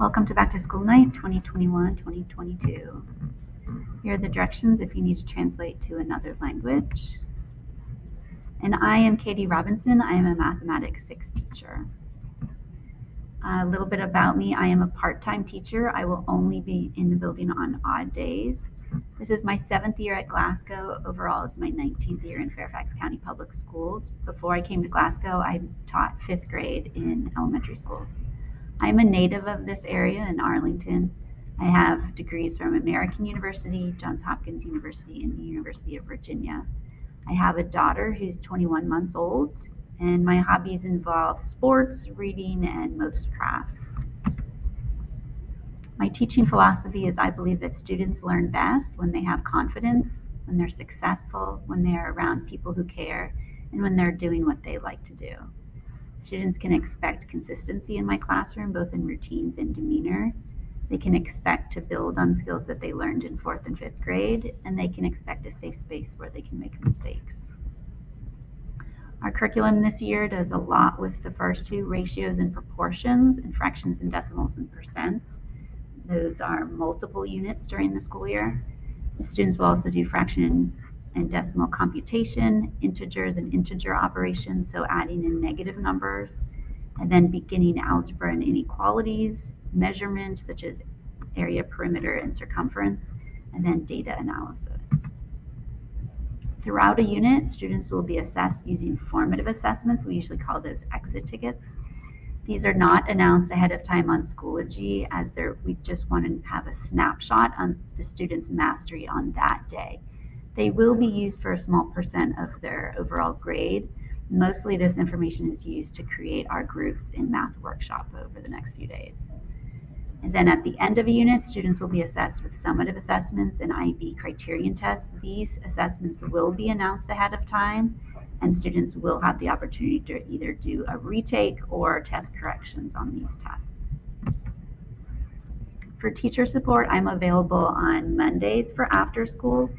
Welcome to Back to School Night 2021-2022. Here are the directions if you need to translate to another language. And I am Katie Robinson. I am a Mathematics 6 teacher. A little bit about me. I am a part-time teacher. I will only be in the building on odd days. This is my 7th year at Glasgow. Overall, it's my 19th year in Fairfax County Public Schools. Before I came to Glasgow, I taught 5th grade in elementary schools. I'm a native of this area in Arlington. I have degrees from American University, Johns Hopkins University, and the University of Virginia. I have a daughter who's 21 months old, and my hobbies involve sports, reading, and most crafts. My teaching philosophy is I believe that students learn best when they have confidence, when they're successful, when they're around people who care, and when they're doing what they like to do. Students can expect consistency in my classroom, both in routines and demeanor. They can expect to build on skills that they learned in 4th and 5th grade, and they can expect a safe space where they can make mistakes. Our curriculum this year does a lot with the first two, ratios and proportions, and fractions and decimals and percents. Those are multiple units during the school year. The students will also do fraction and decimal computation, integers and integer operations, so adding in negative numbers, and then beginning algebra and inequalities, measurement such as area, perimeter, and circumference, and then data analysis. Throughout a unit, students will be assessed using formative assessments. We usually call those exit tickets. These are not announced ahead of time on Schoology, as we just want to have a snapshot on the students' mastery on that day. They will be used for a small percent of their overall grade. Mostly this information is used to create our groups in Math Workshop over the next few days. And then at the end of a unit, students will be assessed with summative assessments and IB criterion tests. These assessments will be announced ahead of time, and students will have the opportunity to either do a retake or test corrections on these tests. For teacher support, I'm available on Mondays for after school.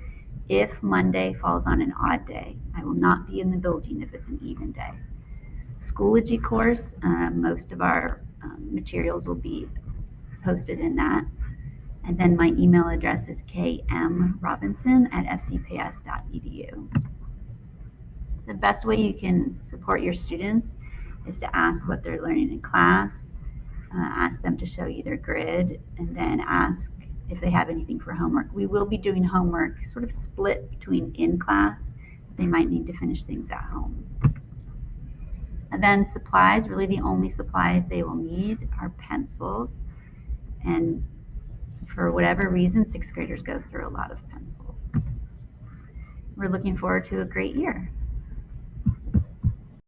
If Monday falls on an odd day, I will not be in the building if it's an even day. Schoology course, most of our materials will be posted in that. And then my email address is kmrobinson@fcps.edu. The best way you can support your students is to ask what they're learning in class, ask them to show you their grid, and then ask if they have anything for homework. We will be doing homework sort of split between in class. They might need to finish things at home. And then supplies, really the only supplies they will need are pencils. And for whatever reason, 6th graders go through a lot of pencils. We're looking forward to a great year.